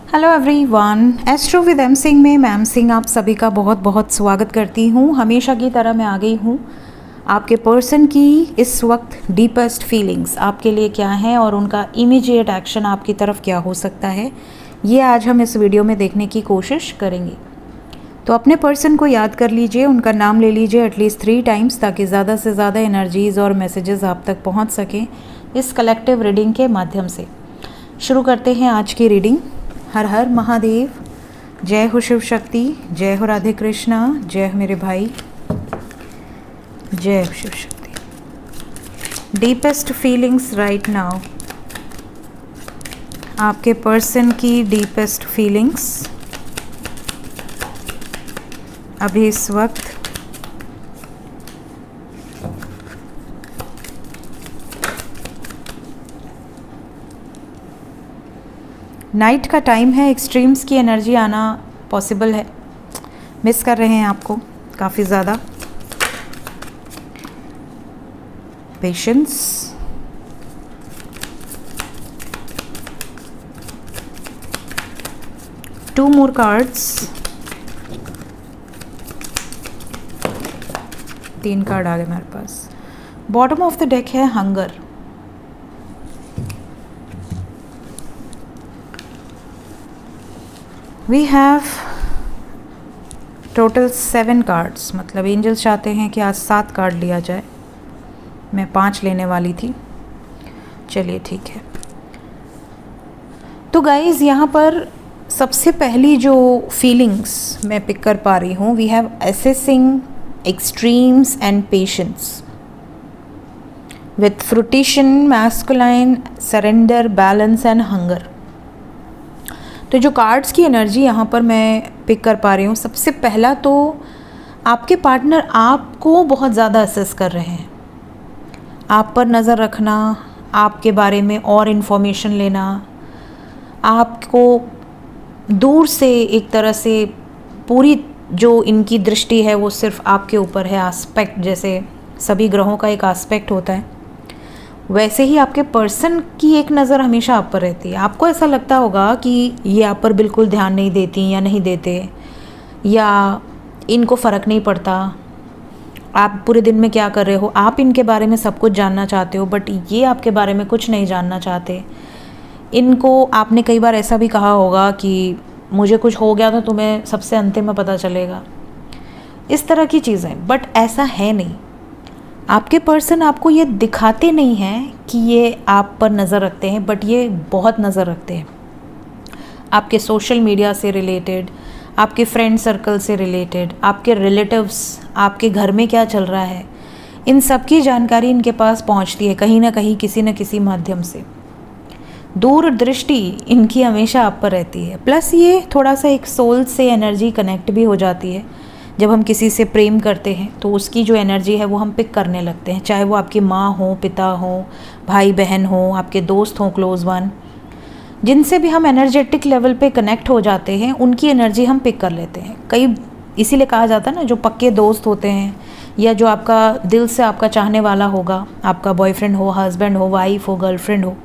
Hello everyone, astro with M Singh में ma'am Singh आप सभी का बहुत बहुत स्वागत करती हूँ। हमेशा की तरह मैं आ गई हूँ आपके पर्सन की इस वक्त डीपेस्ट फीलिंग्स आपके लिए क्या हैं और उनका इमीडिएट एक्शन आपकी तरफ क्या हो सकता है, ये आज हम इस वीडियो में देखने की कोशिश करेंगे। तो अपने पर्सन को याद कर लीजिए, उनका नाम ले लीजिए एटलीस्ट 3 टाइम्स ताकि ज़्यादा से ज़्यादा एनर्जीज़ और मैसेजेस आप तक पहुँच सकें इस कलेक्टिव रीडिंग के माध्यम से। शुरू करते हैं आज की रीडिंग। हर हर महादेव, जय हो शिव शक्ति, जय हो राधे कृष्णा, जय हो मेरे भाई, जय हो Shiv Shakti. Deepest feelings right now, आपके पर्सन की डीपेस्ट फीलिंग्स अभी इस वक्त। नाइट का टाइम है, एक्सट्रीम्स की एनर्जी आना पॉसिबल है, मिस कर रहे हैं आपको काफ़ी ज़्यादा। Patience, two more cards, 3 card आ गए मेरे पास। बॉटम ऑफ द डेक है hunger. We have total 7 cards, मतलब एंजल्स चाहते हैं कि आज 7 कार्ड लिया जाए। मैं 5 लेने वाली थी, चलिए ठीक है। तो गाइज़ यहाँ पर सबसे पहली जो फीलिंग्स मैं पिक कर पा रही हूँ, we have assessing extremes and patience with fruition, masculine, surrender, balance and hunger. तो जो कार्ड्स की एनर्जी यहाँ पर मैं पिक कर पा रही हूँ, सबसे पहला तो आपके पार्टनर आपको बहुत ज़्यादा असेस कर रहे हैं। आप पर नज़र रखना, आपके बारे में और इन्फॉर्मेशन लेना, आपको दूर से एक तरह से पूरी जो इनकी दृष्टि है वो सिर्फ आपके ऊपर है। आस्पेक्ट, जैसे सभी ग्रहों का एक आस्पेक्ट होता है, वैसे ही आपके पर्सन की एक नज़र हमेशा आप पर रहती है। आपको ऐसा लगता होगा कि ये आप पर बिल्कुल ध्यान नहीं देती या नहीं देते, या इनको फ़र्क नहीं पड़ता आप पूरे दिन में क्या कर रहे हो। आप इनके बारे में सब कुछ जानना चाहते हो, बट ये आपके बारे में कुछ नहीं जानना चाहते। इनको आपने कई बार ऐसा भी कहा होगा कि मुझे कुछ हो गया तो तुम्हें सबसे अंतिम में पता चलेगा, इस तरह की चीज़ें। बट ऐसा है नहीं। आपके पर्सन आपको ये दिखाते नहीं हैं कि ये आप पर नज़र रखते हैं, बट ये बहुत नज़र रखते हैं। आपके सोशल मीडिया से रिलेटेड, आपके फ्रेंड सर्कल से रिलेटेड, आपके रिलेटिव्स, आपके घर में क्या चल रहा है, इन सब की जानकारी इनके पास पहुंचती है कहीं ना कहीं, किसी न किसी माध्यम से। दूरदृष्टि इनकी हमेशा आप पर रहती है। प्लस ये थोड़ा सा एक सोल से एनर्जी कनेक्ट भी हो जाती है। जब हम किसी से प्रेम करते हैं तो उसकी जो एनर्जी है वो हम पिक करने लगते हैं, चाहे वो आपकी माँ हो, पिता हो, भाई बहन हो, आपके दोस्त हों, क्लोज वन, जिनसे भी हम एनर्जेटिक लेवल पे कनेक्ट हो जाते हैं उनकी एनर्जी हम पिक कर लेते हैं। कई इसीलिए कहा जाता है ना, जो पक्के दोस्त होते हैं या जो आपका दिल से आपका चाहने वाला होगा, आपका बॉयफ्रेंड हो, हस्बैंड हो, वाइफ हो, गर्लफ्रेंड हो,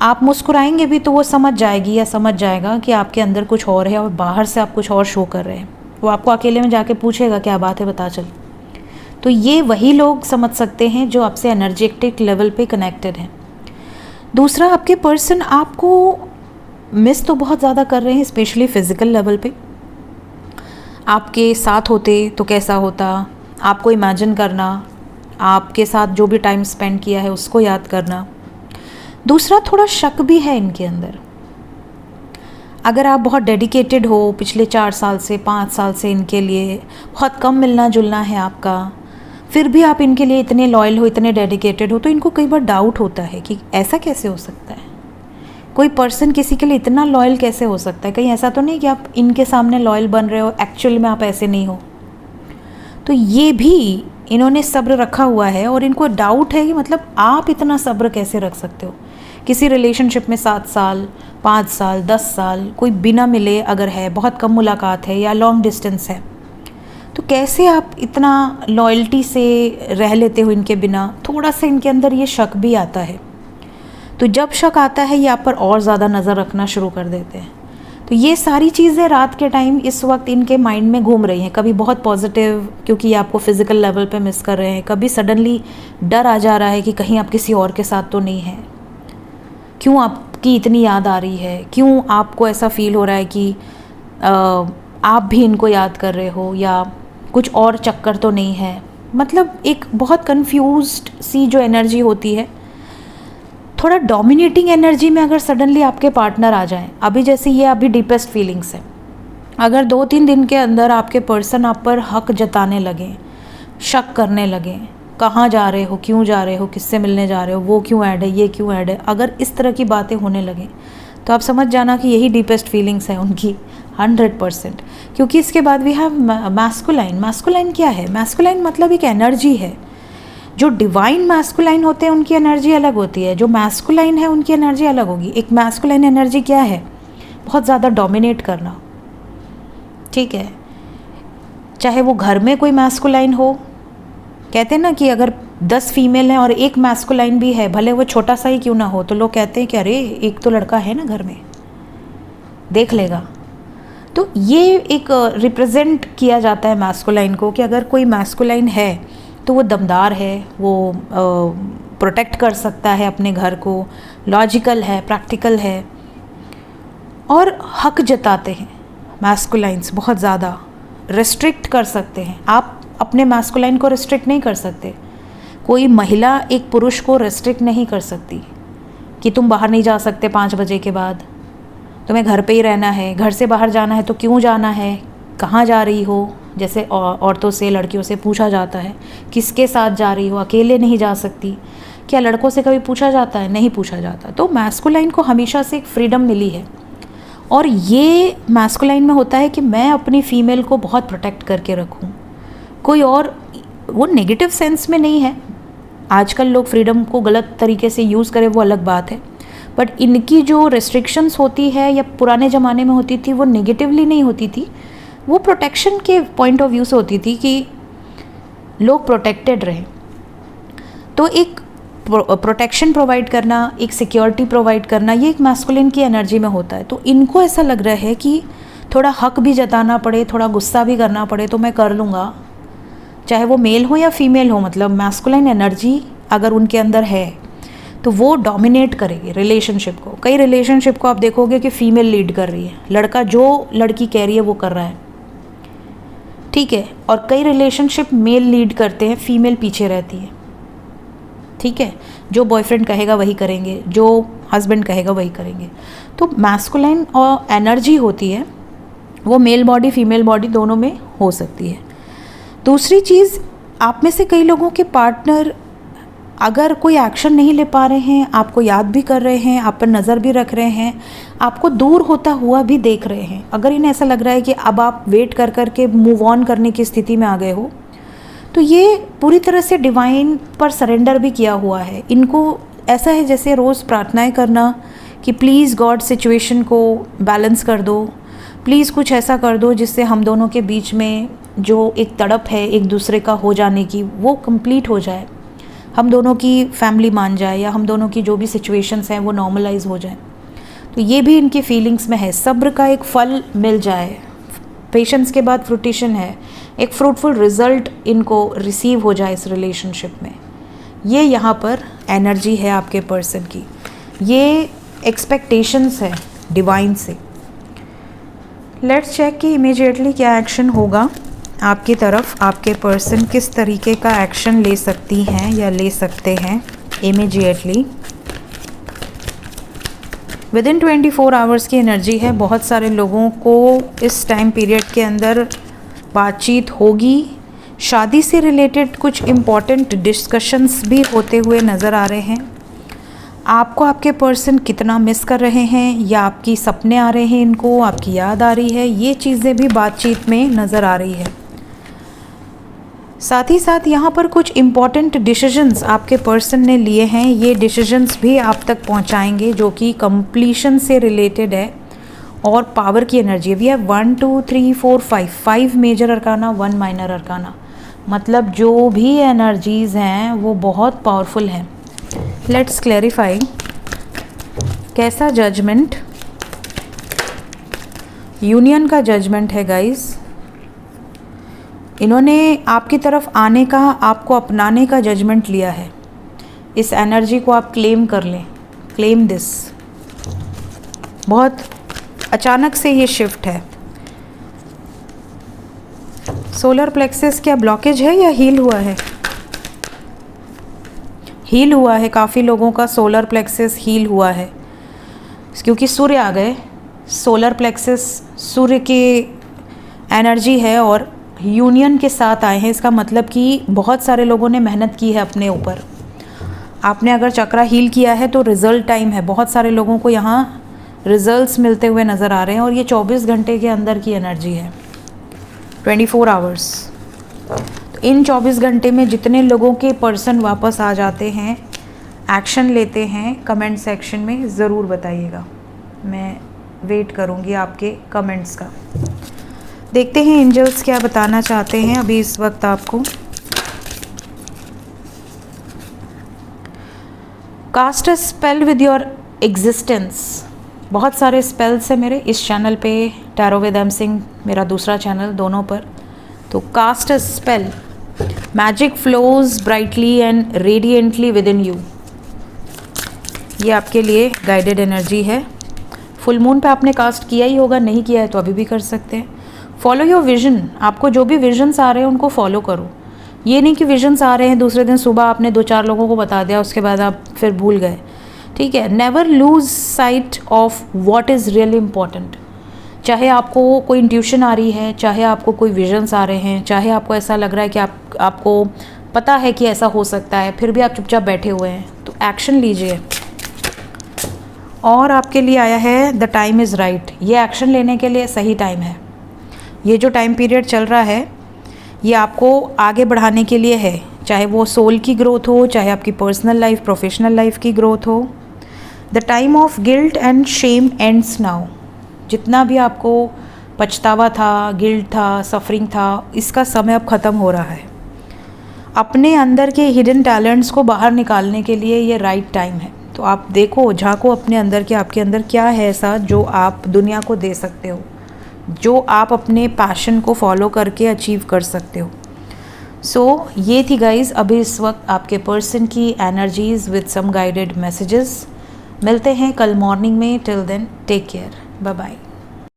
आप मुस्कुराएंगे भी तो वो समझ जाएगी या समझ जाएगा कि आपके अंदर कुछ और है और बाहर से आप कुछ और शो कर रहे हैं। वो आपको अकेले में जाके पूछेगा क्या बात है, बता चल। तो ये वही लोग समझ सकते हैं जो आपसे एनर्जेटिक लेवल पे कनेक्टेड हैं। दूसरा, आपके पर्सन आपको मिस तो बहुत ज़्यादा कर रहे हैं, स्पेशली फिज़िकल लेवल पे। आपके साथ होते तो कैसा होता, आपको इमेजिन करना, आपके साथ जो भी टाइम स्पेंड किया है उसको याद करना। दूसरा, थोड़ा शक भी है इनके अंदर। अगर आप बहुत डेडिकेटेड हो, पिछले 4 साल से 5 साल से इनके लिए बहुत कम मिलना जुलना है आपका, फिर भी आप इनके लिए इतने लॉयल हो, इतने डेडिकेटेड हो, तो इनको कई बार डाउट होता है कि ऐसा कैसे हो सकता है, कोई पर्सन किसी के लिए इतना लॉयल कैसे हो सकता है। कहीं ऐसा तो नहीं कि आप इनके सामने लॉयल बन रहे हो, एक्चुअल में आप ऐसे नहीं हो। तो ये भी इन्होंने सब्र रखा हुआ है और इनको डाउट है कि मतलब आप इतना सब्र कैसे रख सकते हो। किसी रिलेशनशिप में 7 साल, 5 साल, 10 साल कोई बिना मिले अगर है, बहुत कम मुलाकात है या लॉन्ग डिस्टेंस है, तो कैसे आप इतना लॉयल्टी से रह लेते हो इनके बिना। थोड़ा सा इनके अंदर ये शक भी आता है। तो जब शक आता है ये आप पर और ज़्यादा नज़र रखना शुरू कर देते हैं। तो ये सारी चीज़ें रात के टाइम इस वक्त इनके माइंड में घूम रही हैं। कभी बहुत पॉजिटिव, क्योंकि ये आपको फिजिकल लेवल पे मिस कर रहे हैं, कभी सडनली डर आ जा रहा है कि कहीं आप किसी और के साथ तो नहीं है, क्यों आपकी इतनी याद आ रही है, क्यों आपको ऐसा फील हो रहा है कि आप भी इनको याद कर रहे हो, या कुछ और चक्कर तो नहीं है। मतलब एक बहुत कंफ्यूज्ड सी जो एनर्जी होती है, थोड़ा डोमिनेटिंग एनर्जी में अगर सडनली आपके पार्टनर आ जाएं, अभी जैसे ये अभी डीपेस्ट फीलिंग्स है, अगर 2-3 दिन के अंदर आपके पर्सन आप पर हक जताने लगें, शक करने लगें, कहाँ जा रहे हो, क्यों जा रहे हो, किससे मिलने जा रहे हो, वो क्यों ऐड है, ये क्यों ऐड है, अगर इस तरह की बातें होने लगें तो आप समझ जाना कि यही डीपेस्ट फीलिंग्स है उनकी 100%। क्योंकि इसके बाद वी हैव मैस्कुलाइन। मैस्कुलाइन क्या है? मैस्कुलाइन मतलब एक एनर्जी है। जो डिवाइन मैस्कुलाइन होते हैं उनकी एनर्जी अलग होती है, जो मैस्कुलाइन है उनकी एनर्जी अलग होगी। एक मैस्कुलाइन एनर्जी क्या है? बहुत ज़्यादा डोमिनेट करना, ठीक है। चाहे वो घर में कोई मैस्कुलाइन हो, कहते हैं ना कि अगर 10 फीमेल हैं और एक मैस्कुलाइन भी है, भले वो छोटा सा ही क्यों ना हो, तो लोग कहते हैं कि अरे एक तो लड़का है ना घर में, देख लेगा। तो ये एक रिप्रेजेंट किया जाता है मैस्कुलाइन को, कि अगर कोई मैस्कुलाइन है तो वो दमदार है, वो प्रोटेक्ट कर सकता है अपने घर को, लॉजिकल है, प्रैक्टिकल है और हक जताते हैं। मैस्कुलाइन्स बहुत ज़्यादा रिस्ट्रिक्ट कर सकते हैं। आप अपने मैस्कुलाइन को रिस्ट्रिक्ट नहीं कर सकते। कोई महिला एक पुरुष को रिस्ट्रिक्ट नहीं कर सकती कि तुम बाहर नहीं जा सकते 5 बजे के बाद, तुम्हें घर पे ही रहना है, घर से बाहर जाना है तो क्यों जाना है, कहाँ जा रही हो, जैसे औरतों से, लड़कियों से पूछा जाता है किसके साथ जा रही हो, अकेले नहीं जा सकती। क्या लड़कों से कभी पूछा जाता है? नहीं पूछा जाता। तो मैस्कुलाइन को हमेशा से एक फ्रीडम मिली है, और ये मैस्कुलाइन में होता है कि मैं अपनी फीमेल को बहुत प्रोटेक्ट करके रखूं। कोई और, वो नेगेटिव सेंस में नहीं है, आजकल लोग फ्रीडम को गलत तरीके से यूज़ करें वो अलग बात है, बट इनकी जो रेस्ट्रिक्शंस होती है या पुराने ज़माने में होती थी वो नेगेटिवली नहीं होती थी, वो प्रोटेक्शन के पॉइंट ऑफ व्यू से होती थी कि लोग प्रोटेक्टेड रहें। तो एक प्रोटेक्शन प्रोवाइड करना, एक सिक्योरिटी प्रोवाइड करना, ये एक मैस्कुलिन की एनर्जी में होता है। तो इनको ऐसा लग रहा है कि थोड़ा हक भी जताना पड़े, थोड़ा गुस्सा भी करना पड़े तो मैं कर लूँगा, चाहे वो मेल हो या फीमेल हो। मतलब मैस्कुलिन एनर्जी अगर उनके अंदर है तो वो डोमिनेट करेगी रिलेशनशिप को। कई रिलेशनशिप को आप देखोगे कि फीमेल लीड कर रही है, लड़का जो लड़की कह रही है वो कर रहा है, ठीक है। और कई रिलेशनशिप मेल लीड करते हैं, फीमेल पीछे रहती है, ठीक है। जो बॉयफ्रेंड कहेगा वही करेंगे, जो हस्बैंड कहेगा वही करेंगे। तो मैस्कुलाइन और एनर्जी होती है वो मेल बॉडी फीमेल बॉडी दोनों में हो सकती है। दूसरी चीज़, आप में से कई लोगों के पार्टनर अगर कोई एक्शन नहीं ले पा रहे हैं, आपको याद भी कर रहे हैं, आप पर नज़र भी रख रहे हैं, आपको दूर होता हुआ भी देख रहे हैं, अगर इन्हें ऐसा लग रहा है कि अब आप वेट कर कर के मूव ऑन करने की स्थिति में आ गए हो, तो ये पूरी तरह से डिवाइन पर सरेंडर भी किया हुआ है। इनको ऐसा है जैसे रोज़ प्रार्थनाएं करना कि प्लीज़ गॉड सिचुएशन को बैलेंस कर दो, प्लीज़ कुछ ऐसा कर दो जिससे हम दोनों के बीच में जो एक तड़प है एक दूसरे का हो जाने की वो कंप्लीट हो जाए, हम दोनों की फैमिली मान जाए, या हम दोनों की जो भी सिचुएशंस हैं वो नॉर्मलाइज हो जाए। तो ये भी इनकी फीलिंग्स में है, सब्र का एक फल मिल जाए, पेशेंस के बाद फ्रूटिशन है, एक फ्रूटफुल रिजल्ट इनको रिसीव हो जाए इस रिलेशनशिप में। ये यहाँ पर एनर्जी है आपके पर्सन की, ये एक्सपेक्टेशंस है डिवाइन से। लेट्स चेक कि इमीडिएटली क्या एक्शन होगा आपकी तरफ, आपके पर्सन किस तरीके का एक्शन ले सकती हैं या ले सकते हैं इमीडिएटली। विदिन 24 आवर्स की एनर्जी है। बहुत सारे लोगों को इस टाइम पीरियड के अंदर बातचीत होगी, शादी से रिलेटेड कुछ इम्पॉर्टेंट डिस्कशंस भी होते हुए नज़र आ रहे हैं। आपको आपके पर्सन कितना मिस कर रहे हैं, या आपकी सपने आ रहे हैं, इनको आपकी याद आ रही है, ये चीज़ें भी बातचीत में नज़र आ रही है। साथ ही साथ यहाँ पर कुछ इम्पॉर्टेंट डिसीजंस आपके पर्सन ने लिए हैं, ये डिसीजंस भी आप तक पहुँचाएंगे जो कि कंप्लीशन से रिलेटेड है और पावर की एनर्जी है। We have 1 2 3 4 5 major arcana, 1 minor arcana, मतलब जो भी एनर्जीज़ हैं वो बहुत पावरफुल हैं। लेट्स क्लैरिफाई कैसा जजमेंट यूनियन का जजमेंट है गाइस। इन्होंने आपकी तरफ आने का, आपको अपनाने का जजमेंट लिया है। इस एनर्जी को आप क्लेम कर लें, क्लेम दिस। बहुत अचानक से ये शिफ्ट है। सोलर प्लेक्सस क्या ब्लॉकेज है या हील हुआ है? हील हुआ है। काफ़ी लोगों का सोलर प्लेक्सस हील हुआ है क्योंकि सूर्य आ गए। सोलर प्लेक्सस सूर्य की एनर्जी है और यूनियन के साथ आए हैं। इसका मतलब कि बहुत सारे लोगों ने मेहनत की है अपने ऊपर। आपने अगर चक्रा हील किया है तो रिज़ल्ट टाइम है। बहुत सारे लोगों को यहाँ रिजल्ट्स मिलते हुए नज़र आ रहे हैं और ये 24 घंटे के अंदर की एनर्जी है, 24 आवर्स। तो इन 24 घंटे में जितने लोगों के पर्सन वापस आ जाते हैं, एक्शन लेते हैं, कमेंट सेक्शन में ज़रूर बताइएगा। मैं वेट करूँगी आपके कमेंट्स का। देखते हैं एंजल्स क्या बताना चाहते हैं अभी इस वक्त आपको। Cast a spell with your existence. बहुत सारे स्पेल्स हैं मेरे इस चैनल पे, टैरो विद एम सिंह मेरा दूसरा चैनल, दोनों पर। तो cast a spell, magic flows brightly and radiantly within you. ये आपके लिए गाइडेड एनर्जी है। फुल मून पे आपने कास्ट किया ही होगा, नहीं किया है तो अभी भी कर सकते हैं। Follow your vision. आपको जो भी विजन्स आ रहे हैं उनको फॉलो करो। ये नहीं कि विजन्स आ रहे हैं दूसरे दिन सुबह आपने 2-4 लोगों को बता दिया, उसके बाद आप फिर भूल गए। ठीक है, never lose sight of what is really important. चाहे आपको कोई इंट्यूशन आ रही है, चाहे आपको कोई विजन्स आ रहे हैं, चाहे आपको ऐसा लग रहा है कि आपको पता है कि ऐसा हो सकता है, फिर भी आप चुपचाप बैठे हुए हैं, तो एक्शन लीजिए। और आपके लिए आया है द टाइम इज़ राइट। ये एक्शन लेने के लिए सही टाइम है। ये जो टाइम पीरियड चल रहा है ये आपको आगे बढ़ाने के लिए है, चाहे वो सोल की ग्रोथ हो, चाहे आपकी पर्सनल लाइफ, प्रोफेशनल लाइफ की ग्रोथ हो। The time of guilt and Shem ends now. जितना भी आपको पछतावा था, गिल्ट था, सफरिंग था, इसका समय अब ख़त्म हो रहा है। अपने अंदर के हिडन टैलेंट्स को बाहर निकालने के लिए ये राइट टाइम है। तो आप देखो, झांको अपने अंदर के, आपके अंदर क्या है ऐसा जो आप दुनिया को दे सकते हो, जो आप अपने पैशन को फॉलो करके अचीव कर सकते हो। सो ये थी गाइज अभी इस वक्त आपके पर्सन की energies with some guided messages. मिलते हैं कल मॉर्निंग में। Till then take care, bye bye.